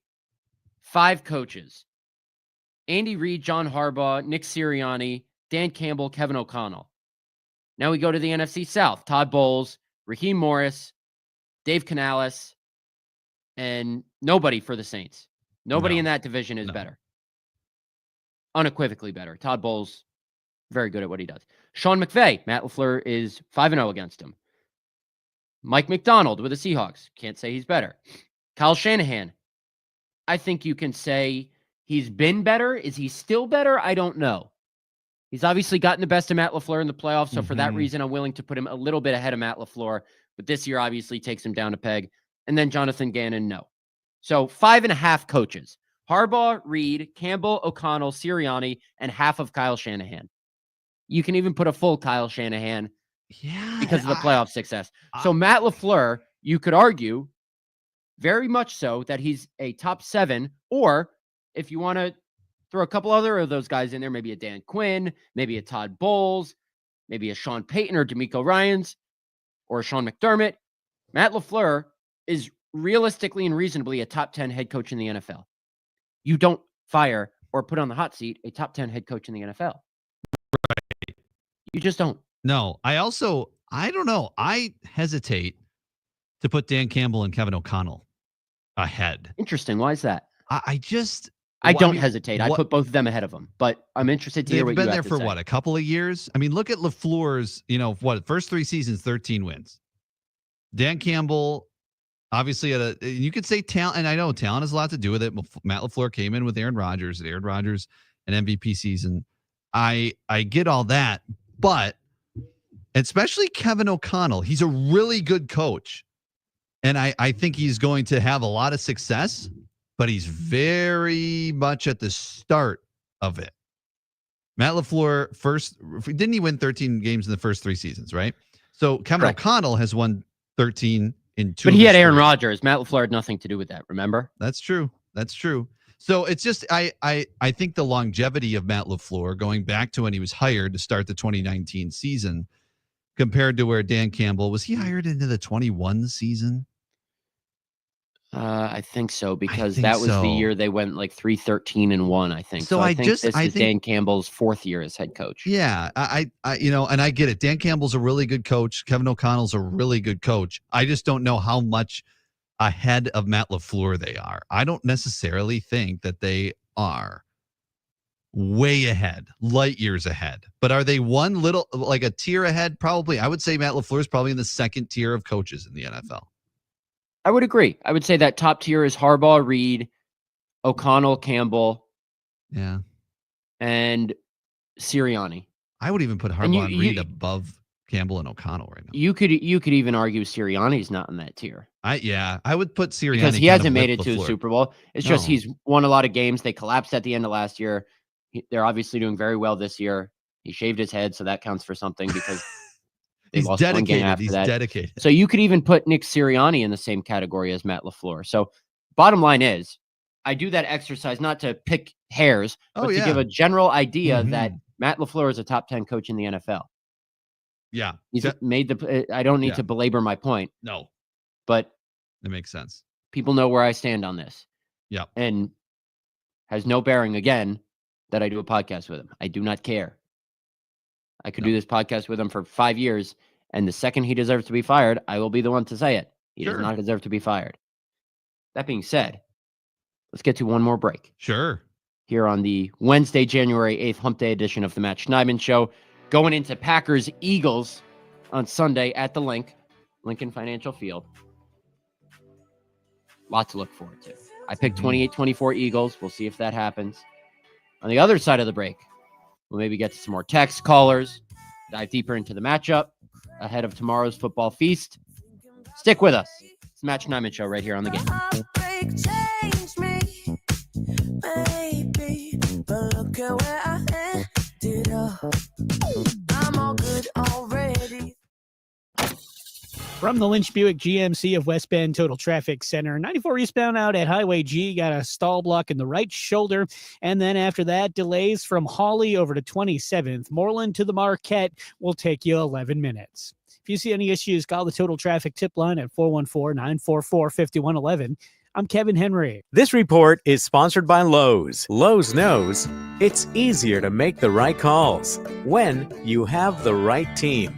5 coaches. Andy Reid, John Harbaugh, Nick Sirianni, Dan Campbell, Kevin O'Connell. Now we go to the NFC South. Todd Bowles, Raheem Morris, Dave Canales, and nobody for the Saints. Nobody in that division is better. Unequivocally better. Todd Bowles, very good at what he does. Sean McVay, Matt LaFleur is 5-0 against him. Mike McDonald with the Seahawks, can't say he's better. Kyle Shanahan, I think you can say he's been better. Is he still better? I don't know. He's obviously gotten the best of Matt LaFleur in the playoffs, so for that reason, I'm willing to put him a little bit ahead of Matt LaFleur, but this year obviously takes him down a peg. And then Jonathan Gannon, no. So 5.5 coaches. Harbaugh, Reid, Campbell, O'Connell, Sirianni, and half of Kyle Shanahan. You can even put a full Kyle Shanahan because of the playoff success. So Matt LaFleur, you could argue very much so that he's a top 7, or if you want to throw a couple other of those guys in there, maybe a Dan Quinn, maybe a Todd Bowles, maybe a Sean Payton or DeMeco Ryans or a Sean McDermott. Matt LaFleur is realistically and reasonably a top 10 head coach in the NFL. You don't fire or put on the hot seat a top 10 head coach in the NFL. Right. You just don't. No, I don't know. I hesitate to put Dan Campbell and Kevin O'Connell ahead. Interesting. Why is that? I don't hesitate. I put both of them ahead of them, but I'm interested to hear what you have to say. They've been there for what, a couple of years? I mean, look at LaFleur's, first 3 seasons, 13 wins. Dan Campbell, obviously, you could say talent, and I know talent has a lot to do with it. Matt LaFleur came in with Aaron Rodgers, an MVP season. I get all that, but especially Kevin O'Connell, he's a really good coach. And I think he's going to have a lot of success, but he's very much at the start of it. Matt LaFleur didn't he win 13 games in the first 3 seasons, right? So Kevin O'Connell has won 13 in 2. But he had Aaron Rodgers. Matt LaFleur had nothing to do with that, remember? That's true. So it's just I think the longevity of Matt LaFleur going back to when he was hired to start the 2019 season compared to where Dan Campbell, was he hired into the 21 season? I think so, because that was the year they went like 3-13-1, I think. So I think this is Dan Campbell's 4th year as head coach. Yeah, I and I get it. Dan Campbell's a really good coach. Kevin O'Connell's a really good coach. I just don't know how much ahead of Matt LaFleur they are. I don't necessarily think that they are way ahead, light years ahead. But are they one little, like a tier ahead? Probably. I would say Matt LaFleur is probably in the second tier of coaches in the NFL. I would agree. I would say that top tier is Harbaugh, Reed, O'Connell, Campbell. Yeah. And Sirianni. I would even put Harbaugh and Reed above Campbell and O'Connell right now. You could even argue Sirianni's not in that tier. I would put Sirianni because he hasn't made it to a Super Bowl. It's just No. he's won a lot of games. They collapsed at the end of last year. They're obviously doing very well this year. He shaved his head, so that counts for something because they He's lost one game dedicated. after He's that. dedicated. So you could even put Nick Sirianni in the same category as Matt LaFleur. So bottom line is, I do that exercise not to pick hairs, but to give a general idea that Matt LaFleur is a top 10 coach in the NFL. Yeah. He's made the. I don't need to belabor my point. No. But it makes sense. People know where I stand on this. Yeah. And has no bearing, again, that I do a podcast with him. I do not care. I could do this podcast with him for 5 years, and the second he deserves to be fired, I will be the one to say it. He does not deserve to be fired. That being said, let's get to one more break. Sure. Here on the Wednesday, January 8th, Hump Day edition of the Matt Schneidman Show, going into Packers-Eagles on Sunday at the Lincoln Financial Field. Lot to look forward to. I picked 28-24 Eagles. We'll see if that happens. On the other side of the break, we'll maybe get to some more text callers, dive deeper into the matchup ahead of tomorrow's football feast. Stick with us. It's the Matt Schneidman Show right here on the game. Change me, baby, but look at where I ended up. I'm all good already. From the Lynch Buick GMC of West Bend Total Traffic Center, 94 eastbound out at Highway G, got a stall block in the right shoulder. And then after that, delays from Hawley over to 27th. Moreland to the Marquette will take you 11 minutes. If you see any issues, call the Total Traffic Tip Line at 414-944-5111. I'm Kevin Henry. This report is sponsored by Lowe's. Lowe's knows it's easier to make the right calls when you have the right team.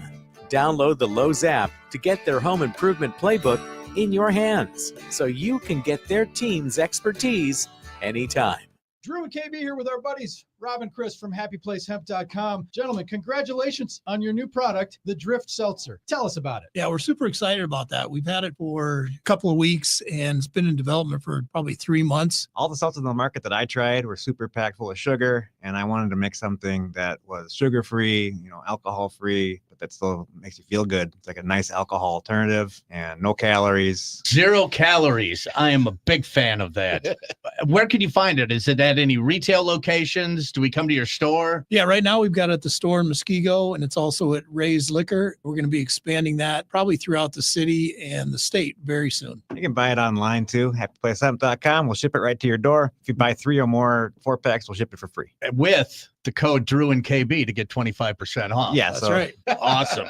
Download the Lowe's app to get their home improvement playbook in your hands so you can get their team's expertise anytime. Drew and KB here with our buddies, Rob and Chris from HappyPlaceHemp.com. Gentlemen, congratulations on your new product, the Drift Seltzer. Tell us about it. Yeah, we're super excited about that. We've had it for a couple of weeks and it's been in development for probably 3 months. All the seltzers on the market that I tried were super packed full of sugar, and I wanted to make something that was sugar-free, alcohol-free, but that still makes you feel good. It's like a nice alcohol alternative and no calories. 0 calories. I am a big fan of that. Where can you find it? Is it at any retail locations? Do we come to your store? Yeah, right now we've got it at the store in Muskego, and it's also at Ray's Liquor. We're going to be expanding that probably throughout the city and the state very soon. You can buy it online too, HappyPlaceHemp.com. We'll ship it right to your door. If you buy 3 or more 4-packs, we'll ship it for free. With the code Drew and KB to get 25% off. Yeah, that's right. Awesome.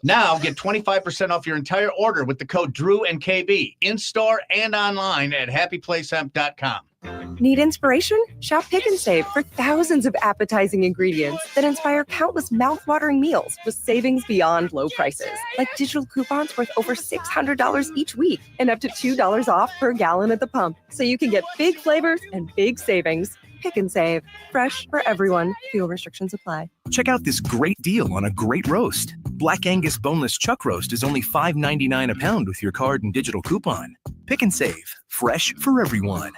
Now get 25% off your entire order with the code Drew and KB in store and online at HappyPlaceHemp.com. Need inspiration? Shop Pick and Save for thousands of appetizing ingredients that inspire countless mouth-watering meals with savings beyond low prices, like digital coupons worth over $600 each week and up to $2 off per gallon at the pump, so you can get big flavors and big savings. Pick and Save. Fresh for everyone. Fuel restrictions apply. Check out this great deal on a great roast. Black Angus boneless chuck roast is only $5.99 a pound with your card and digital coupon. Pick and Save. Fresh for everyone.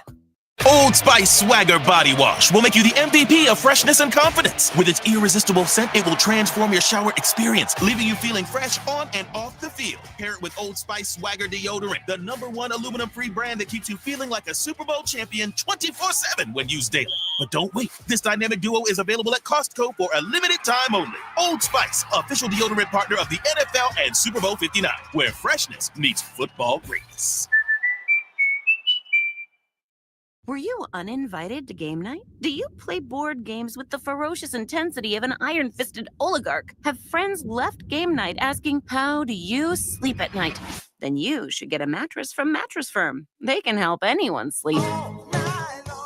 Old Spice Swagger Body Wash will make you the MVP of freshness and confidence. With its irresistible scent, it will transform your shower experience, leaving you feeling fresh on and off the field. Pair it with Old Spice Swagger Deodorant, the #1 aluminum-free brand that keeps you feeling like a Super Bowl champion 24/7 when used daily. But don't wait. This dynamic duo is available at Costco for a limited time only. Old Spice, official deodorant partner of the NFL and Super Bowl 59, where freshness meets football greatness. Were you uninvited to game night? Do you play board games with the ferocious intensity of an iron-fisted oligarch? Have friends left game night asking, how do you sleep at night? Then you should get a mattress from Mattress Firm. They can help anyone sleep.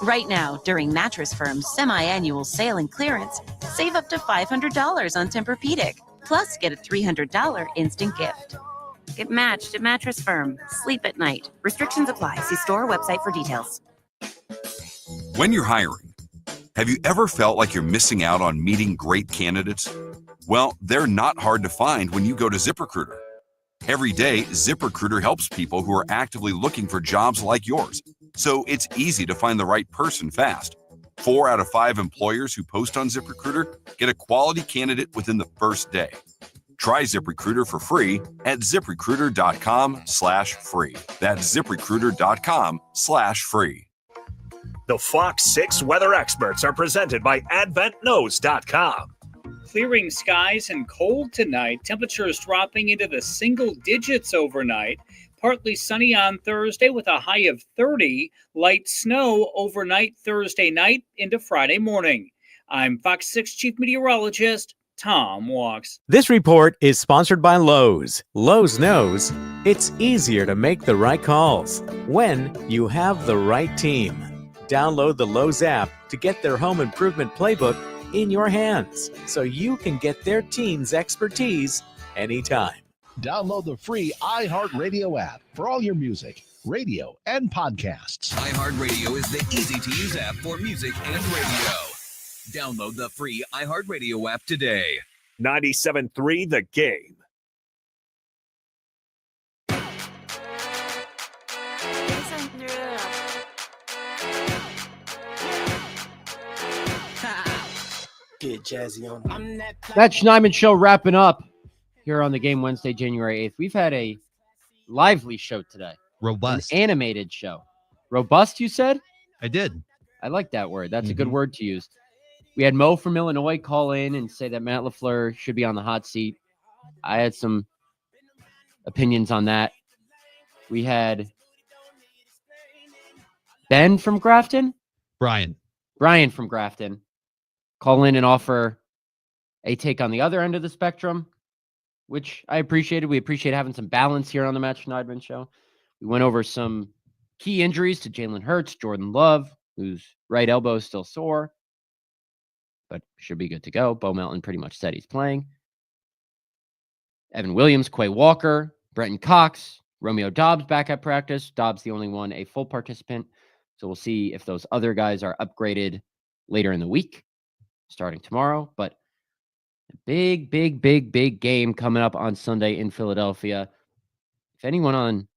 Right now, during Mattress Firm's semi-annual sale and clearance, save up to $500 on Tempur-Pedic. Plus, get a $300 instant gift. Get matched at Mattress Firm. Sleep at night. Restrictions apply. See store or website for details. When you're hiring, have you ever felt like you're missing out on meeting great candidates? Well, they're not hard to find when you go to ZipRecruiter. Every day, ZipRecruiter helps people who are actively looking for jobs like yours. So it's easy to find the right person fast. 4 out of 5 employers who post on ZipRecruiter get a quality candidate within the first day. Try ZipRecruiter for free at ZipRecruiter.com/free. That's ZipRecruiter.com/free. The Fox 6 weather experts are presented by AdventKnows.com. Clearing skies and cold tonight. Temperatures dropping into the single digits overnight. Partly sunny on Thursday with a high of 30. Light snow overnight Thursday night into Friday morning. I'm Fox 6 Chief Meteorologist Tom Walks. This report is sponsored by Lowe's. Lowe's knows it's easier to make the right calls when you have the right team. Download the Lowe's app to get their home improvement playbook in your hands so you can get their team's expertise anytime. Download the free iHeartRadio app for all your music, radio, and podcasts. iHeartRadio is the easy-to-use app for music and radio. Download the free iHeartRadio app today. 97.3 The Game. Get jazzy on. That Schneidman Show wrapping up here on the game Wednesday, January 8th. We've had a lively show today. Robust. An animated show. Robust, you said? I did. I like that word. That's a good word to use. We had Mo from Illinois call in and say that Matt LaFleur should be on the hot seat. I had some opinions on that. We had Ben from Grafton? Brian from Grafton call in and offer a take on the other end of the spectrum, which I appreciated. We appreciate having some balance here on the Matt Schneidman Show. We went over some key injuries to Jalen Hurts, Jordan Love, whose right elbow is still sore, but should be good to go. Bo Melton pretty much said he's playing. Evan Williams, Quay Walker, Brenton Cox, Romeo Dobbs back at practice. Dobbs the only one, a full participant. So we'll see if those other guys are upgraded later in the week, starting tomorrow. But a big game coming up on Sunday in Philadelphia. If anyone on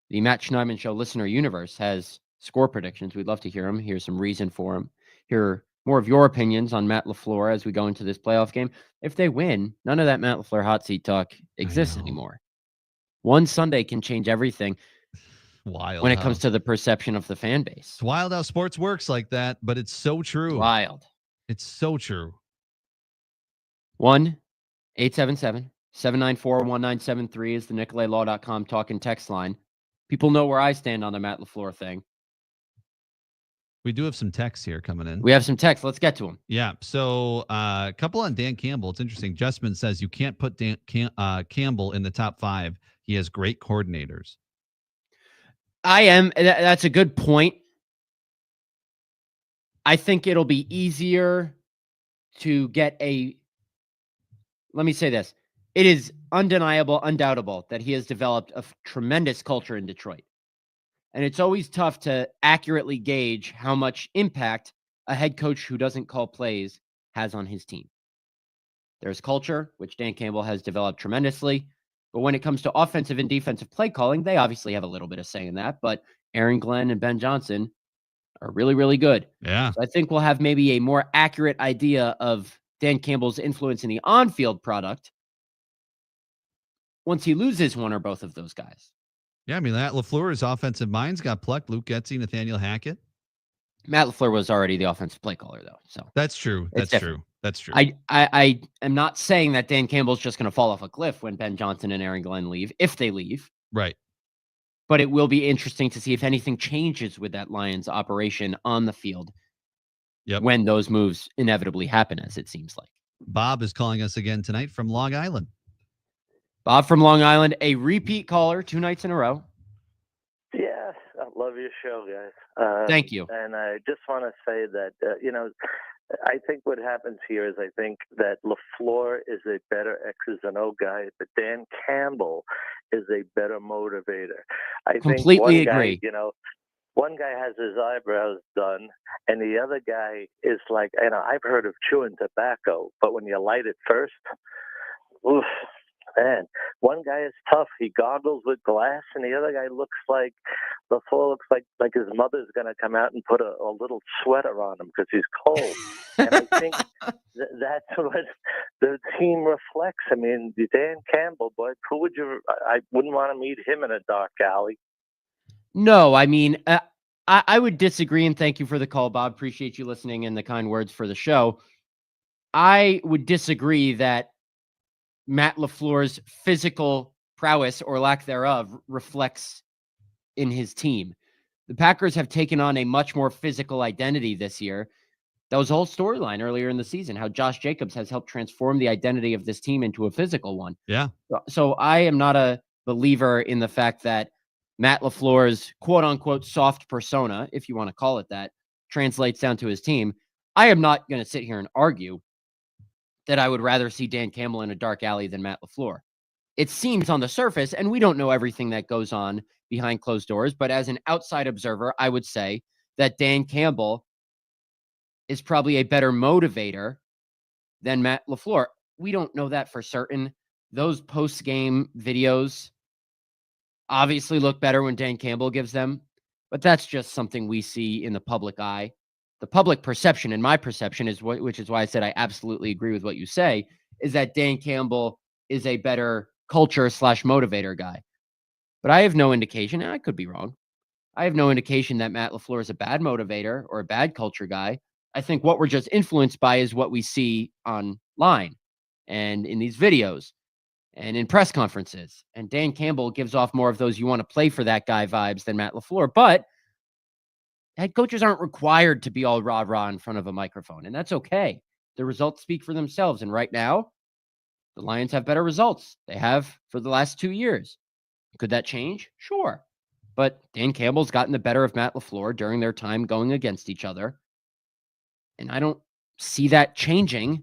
the Matt Schneidman Show listener universe has score predictions, we'd love to hear them, hear some reason for them, hear more of your opinions on Matt LaFleur as we go into this playoff game. If they win, none of that Matt LaFleur hot seat talk exists anymore. One Sunday can change everything. Wild when it comes to the perception of the fan base. It's wild how sports works like that, but it's so true. Wild. It's so true. 1-877-794-1973 is the NicoletLaw.com talk and text line. People know where I stand on the Matt LaFleur thing. We do have some texts here coming in. We have some texts. Let's get to them. Yeah. So a couple on Dan Campbell. It's interesting. Justman says you can't put Dan Campbell in the top 5. He has great coordinators. That's a good point. I think it'll be easier to get let me say this. It is undeniable, undoubtable that he has developed a tremendous culture in Detroit. And it's always tough to accurately gauge how much impact a head coach who doesn't call plays has on his team. There's culture, which Dan Campbell has developed tremendously. But when it comes to offensive and defensive play calling, they obviously have a little bit of say in that. But Aaron Glenn and Ben Johnson are really, really good. Yeah. So I think we'll have maybe a more accurate idea of Dan Campbell's influence in the on-field product once he loses one or both of those guys. Yeah, I mean, Matt LaFleur's offensive mind's got plucked. Luke Getsy, Nathaniel Hackett. Matt LaFleur was already the offensive play caller, though. So that's true. That's true. That's true. I am not saying that Dan Campbell's just going to fall off a cliff when Ben Johnson and Aaron Glenn leave, if they leave. Right. But it will be interesting to see if anything changes with that Lions operation on the field. Yep. When those moves inevitably happen, as it seems like. Bob is calling us again tonight from Long Island. Bob from Long Island, a repeat caller 2 nights in a row. Yeah, I love your show, guys. Thank you. And I just want to say that, I think what happens here is I think that LaFleur is a better X's and O guy, but Dan Campbell is a better motivator. I Completely think one agree. guy, one guy has his eyebrows done, and the other guy is like, I've heard of chewing tobacco, but when you light it first, oof, man. One guy is tough. He goggles with glass, and the other guy looks like like his mother's going to come out and put a little sweater on him because he's cold. And I think that's what the team reflects. I mean, Dan Campbell, boy, I wouldn't want to meet him in a dark alley. No, I mean, I would disagree, and thank you for the call, Bob. Appreciate you listening and the kind words for the show. I would disagree that Matt LaFleur's physical prowess or lack thereof reflects in his team. The Packers have taken on a much more physical identity this year. That was the whole storyline earlier in the season, how Josh Jacobs has helped transform the identity of this team into a physical one. Yeah. So I am not a believer in the fact that Matt LaFleur's quote unquote soft persona, if you want to call it that, translates down to his team. I am not going to sit here and argue that I would rather see Dan Campbell in a dark alley than Matt LaFleur. It seems on the surface, and we don't know everything that goes on behind closed doors, but as an outside observer, I would say that Dan Campbell is probably a better motivator than Matt LaFleur. We don't know that for certain. Those post-game videos obviously look better when Dan Campbell gives them, but that's just something we see in the public eye. The public perception, and my perception is which is why I said I absolutely agree with what you say, is that Dan Campbell is a better culture / motivator guy. But I have no indication, and I could be wrong. I have no indication that Matt LaFleur is a bad motivator or a bad culture guy. I think what we're just influenced by is what we see online and in these videos and in press conferences. And Dan Campbell gives off more of those you want to play for that guy vibes than Matt LaFleur. But head coaches aren't required to be all rah-rah in front of a microphone, and that's okay. The results speak for themselves, and right now, the Lions have better results. They have for the last 2 years. Could that change? Sure. But Dan Campbell's gotten the better of Matt LaFleur during their time going against each other, and I don't see that changing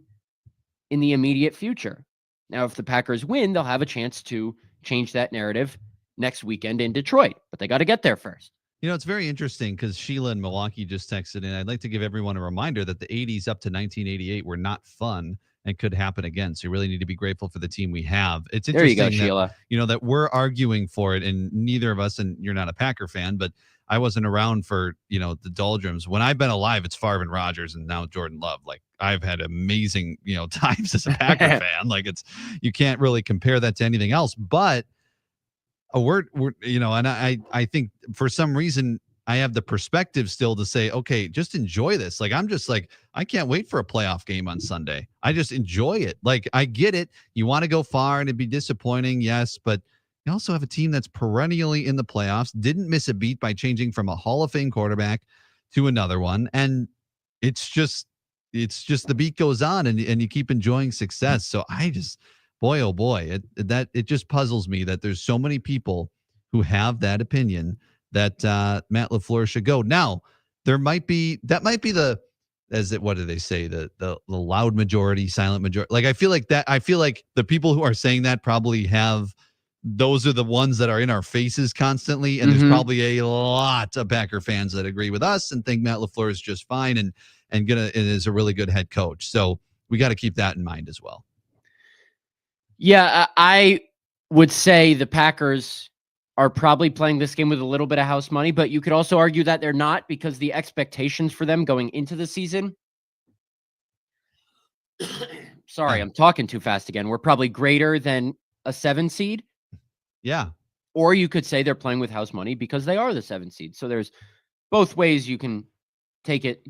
in the immediate future. Now, if the Packers win, they'll have a chance to change that narrative next weekend in Detroit, but they got to get there first. You know, it's very interesting because Sheila in Milwaukee just texted in. I'd like to give everyone a reminder that the 80s up to 1988 were not fun and could happen again. So you really need to be grateful for the team we have. It's interesting there you go, Sheila. That we're arguing for it, and neither of us, and you're not a Packer fan, but I wasn't around for, the doldrums. When I've been alive, it's Favre and Rodgers and now Jordan Love. Like, I've had amazing, times as a Packer fan. Like, you can't really compare that to anything else, but we're and I think for some reason I have the perspective still to say, okay, just enjoy this. Like, I'm just like, I can't wait for a playoff game on Sunday. I just enjoy it. Like, I get it. You want to go far and it'd be disappointing. Yes. But you also have a team that's perennially in the playoffs, didn't miss a beat by changing from a Hall of Fame quarterback to another one. And it's just the beat goes on and you keep enjoying success. So boy, oh boy, it just puzzles me that there's so many people who have that opinion that Matt LaFleur should go. Now, what do they say? The loud majority, silent majority. Like, I feel like the people who are saying that probably those are the ones that are in our faces constantly. And there's probably a lot of Packer fans that agree with us and think Matt LaFleur is just fine and is a really good head coach. So we got to keep that in mind as well. Yeah, I would say the Packers are probably playing this game with a little bit of house money, but you could also argue that they're not, because the expectations for them going into the season, sorry, I'm talking too fast again, were probably greater than a 7 seed. Yeah. Or you could say they're playing with house money because they are the 7 seed. So there's both ways you can take it.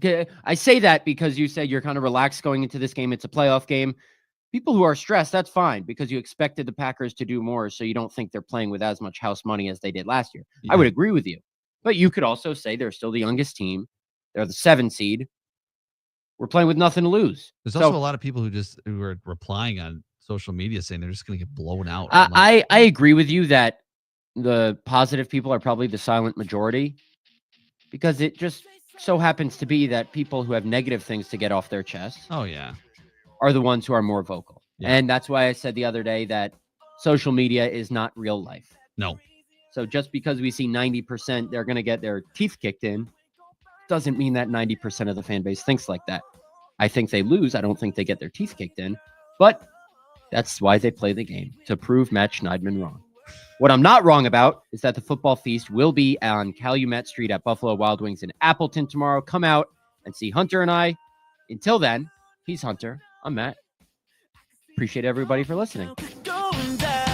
I say that because you said you're kind of relaxed going into this game. It's a playoff game. People who are stressed, that's fine, because you expected the Packers to do more, so you don't think they're playing with as much house money as they did last year. Yeah. I would agree with you. But you could also say they're still the youngest team. They're the 7 seed. We're playing with nothing to lose. There's also a lot of people who are replying on social media saying they're just going to get blown out. I agree with you that the positive people are probably the silent majority, because it just so happens to be that people who have negative things to get off their chest Oh, yeah. are the ones who are more vocal. Yeah. And that's why I said the other day that social media is not real life. No. So just because we see 90% they're going to get their teeth kicked in doesn't mean that 90% of the fan base thinks like that. I think they lose. I don't think they get their teeth kicked in. But that's why they play the game, to prove Matt Schneidman wrong. What I'm not wrong about is that the football feast will be on Calumet Street at Buffalo Wild Wings in Appleton tomorrow. Come out and see Hunter and I. Until then, he's Hunter. I'm Matt. Appreciate everybody for listening. Going down.